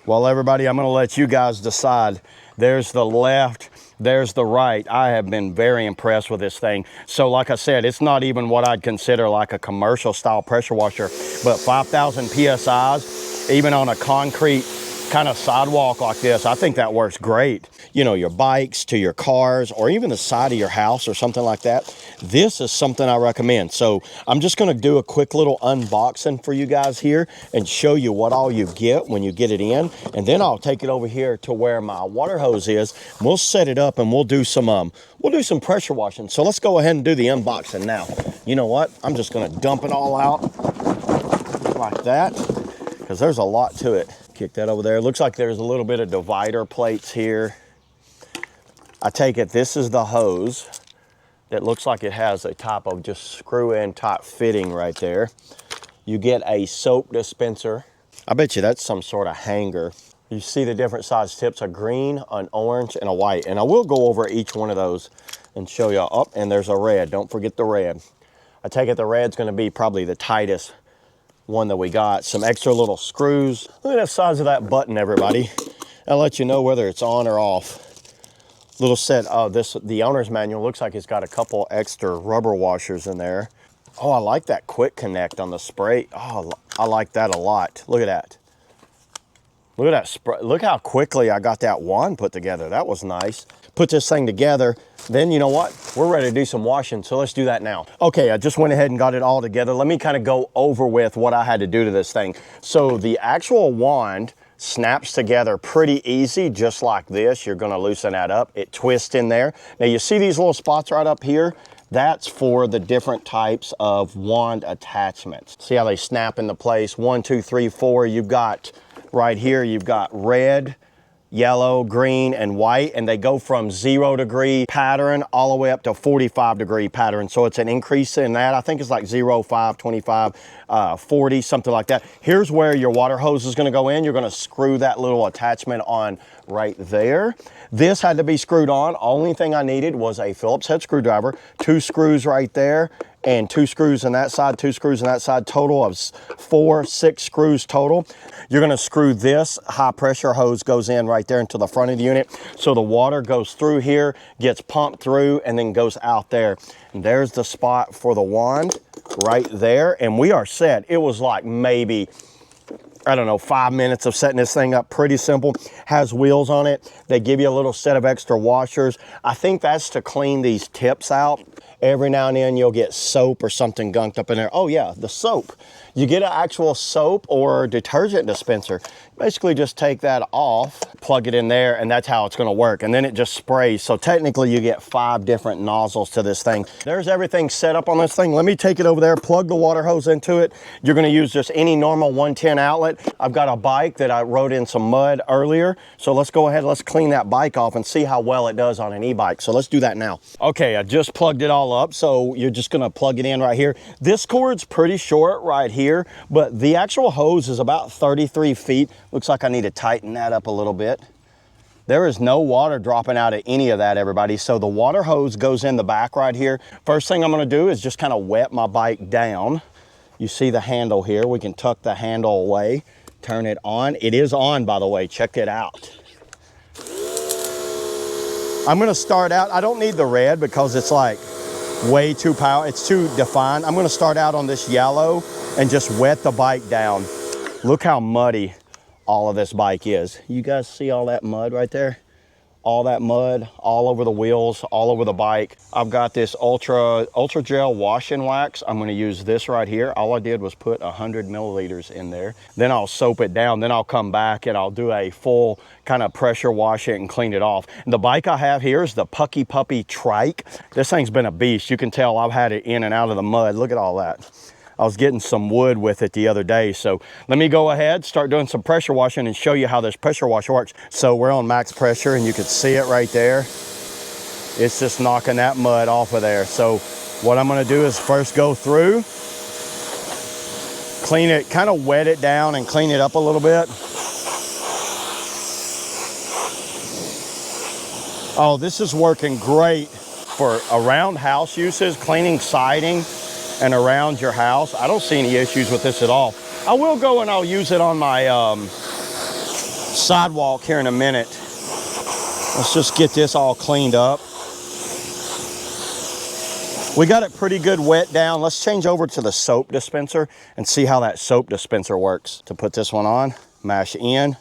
Well, everybody, I'm going to let you guys decide. There's the left, there's the right. I have been very impressed with this thing. So like I said, it's not even what I'd consider like a commercial style pressure washer, but 5,000 PSIs, even on a concrete kind of sidewalk like this, I think that works great. You know, your bikes to your cars, or even the side of your house or something like that. This is something I recommend. So I'm just going to do a quick little unboxing for you guys here and show you what all you get when you get it in. And then I'll take it over here to where my water hose is. We'll set it up and we'll do some pressure washing. So let's go ahead and do the unboxing now. You know what? I'm just going to dump it all out like that, because there's a lot to it. Kick that over there. Looks like there's a little bit of divider plates here. I take it this is the hose that looks like it has a type of just screw-in type fitting right there. You get a soap dispenser. I bet you that's some sort of hanger. You see the different size tips, a green, an orange, and a white. And I will go over each one of those and show you. Oh, and there's a red. Don't forget the red. I take it the red's going to be probably the tightest one that we got. Some extra little screws. Look at the size of that button, everybody. I'll let you know whether it's on or off. Little set of the owner's manual looks like it's got a couple extra rubber washers in there. Oh, I like that quick connect on the spray. Oh, I like that a lot. Look at that. Look at that spray. Look how quickly I got that wand put together. That was nice. Put this thing together. Then you know what? We're ready to do some washing. So let's do that now. Okay, I just went ahead and got it all together. Let me kind of go over with what I had to do to this thing. So the actual wand snaps together pretty easy, just like this. You're gonna loosen that up. It twists in there. Now you see these little spots right up here? That's for the different types of wand attachments. See how they snap into place? 1, 2, 3, 4. You've got right here, you've got red, yellow, green, and white, and they go from 0 degree pattern all the way up to 45 degree pattern. So it's an increase in that. I think it's like 0, 5, 25, 40, something like that. Here's where your water hose is gonna go in. You're gonna screw that little attachment on right there. This had to be screwed on. Only thing I needed was a Phillips head screwdriver, 2 screws right there, and 2 screws on that side, 2 screws on that side, total of 4, 6 screws total. You're gonna screw this high pressure hose goes in right there into the front of the unit. So the water goes through here, gets pumped through, and then goes out there. And there's the spot for the wand right there. And we are set. It was like maybe, I don't know, 5 minutes of setting this thing up. Pretty simple. Has wheels on it. They give you a little set of extra washers. I think that's to clean these tips out. Every now and then you'll get soap or something gunked up in there. Oh yeah, the soap. You get an actual soap or detergent dispenser. Basically just take that off, plug it in there, and that's how it's gonna work. And then it just sprays. So technically you get 5 different nozzles to this thing. There's everything set up on this thing. Let me take it over there, plug the water hose into it. You're gonna use just any normal 110 outlet. I've got a bike that I rode in some mud earlier. So let's go ahead, let's clean that bike off and see how well it does on an e-bike. So let's do that now. Okay, I just plugged it all up. So you're just gonna plug it in right here. This cord's pretty short right here, but the actual hose is about 33 feet. Looks like I need to tighten that up a little bit. There is no water dropping out of any of that, everybody. So the water hose goes in the back right here. First thing I'm gonna do is just kind of wet my bike down. You see the handle here. We can tuck the handle away, turn it on. It is on, by the way, check it out. I'm gonna start out, I don't need the red because it's like way too powerful, it's too defined. I'm gonna start out on this yellow and just wet the bike down. Look how muddy all of this bike is. You guys see all that mud right there? All that mud all over the wheels, all over the bike. I've got this ultra gel wash and wax. I'm gonna use this right here. All I did was put 100 milliliters in there. Then I'll soap it down. Then I'll come back and I'll do a full kind of pressure wash it and clean it off. And the bike I have here is the Pucky Puppy Trike. This thing's been a beast. You can tell I've had it in and out of the mud. Look at all that. I was getting some wood with it the other day. So let me go ahead, start doing some pressure washing and show you how this pressure washer works. So we're on max pressure and you can see it right there. It's just knocking that mud off of there. So what I'm gonna do is first go through, clean it, kind of wet it down and clean it up a little bit. Oh, this is working great for around house uses, cleaning siding and around your house. I don't see any issues with this at all. I will go and I'll use it on my Sidewalk here in a minute. Let's just get this all cleaned up. We got it pretty good wet down. Let's change over to the soap dispenser and see how that soap dispenser works. To put this one on, mash in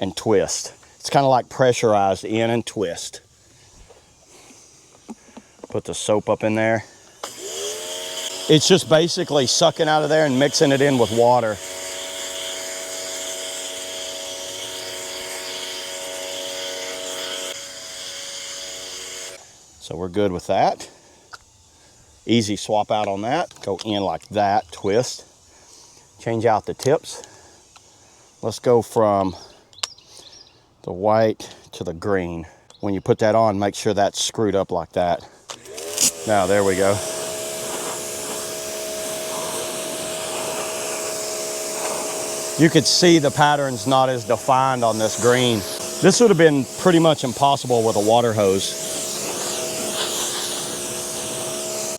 and twist. It's kind of like pressurized in and twist. Put the soap up in there. It's just basically sucking out of there and mixing it in with water. So we're good with that. Easy swap out on that. Go in like that, twist. Change out the tips. Let's go from the white to the green. When you put that on, make sure that's screwed up like that. Now, there we go. You could see the pattern's not as defined on this green. This would have been pretty much impossible with a water hose.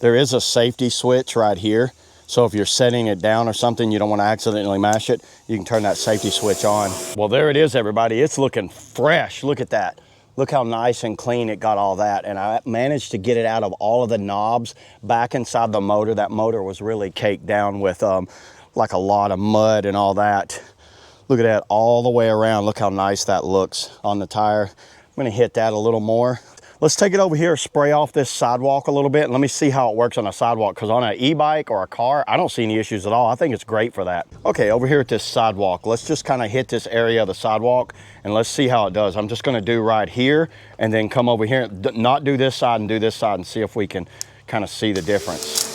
There is a safety switch right here. So if you're setting it down or something, you don't want to accidentally mash it, you can turn that safety switch on. Well, there it is, everybody. It's looking fresh. Look at that. Look how nice and clean it got all that. And I managed to get it out of all of the knobs back inside the motor. That motor was really caked down with like a lot of mud and all that. Look at that all the way around. Look how nice that looks on the tire. I'm gonna hit that a little more. Let's take it over here, spray off this sidewalk a little bit, and let me see how it works on a sidewalk, because on an e-bike or a car, I don't see any issues at all. I think it's great for that. Okay, over here at this sidewalk, let's just kind of hit this area of the sidewalk, and let's see how it does. I'm just gonna do right here, and then come over here, not do this side and do this side, and see if we can kind of see the difference.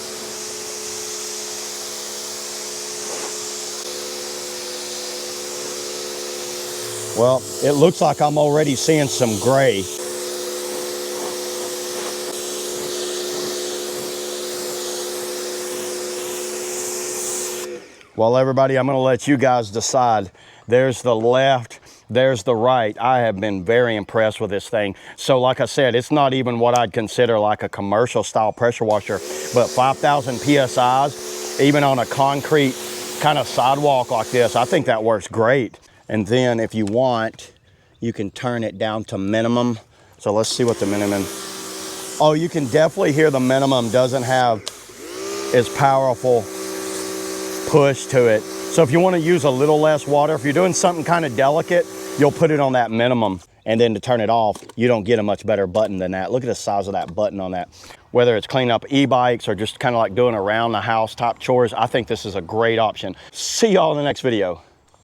Well, it looks like I'm already seeing some gray. Well, everybody, I'm gonna let you guys decide. There's the left, there's the right. I have been very impressed with this thing. So like I said, it's not even what I'd consider like a commercial style pressure washer, but 5,000 PSIs, even on a concrete kind of sidewalk like this, I think that works great. And then if you want, you can turn it down to minimum. So let's see what the minimum, oh, you can definitely hear the minimum doesn't have as powerful push to it. So if you want to use a little less water, if you're doing something kind of delicate, you'll put it on that minimum. And then to turn it off, you don't get a much better button than that. Look at the size of that button on that. Whether it's cleaning up e-bikes or just kind of like doing around the house type chores, I think this is a great option. See y'all in the next video.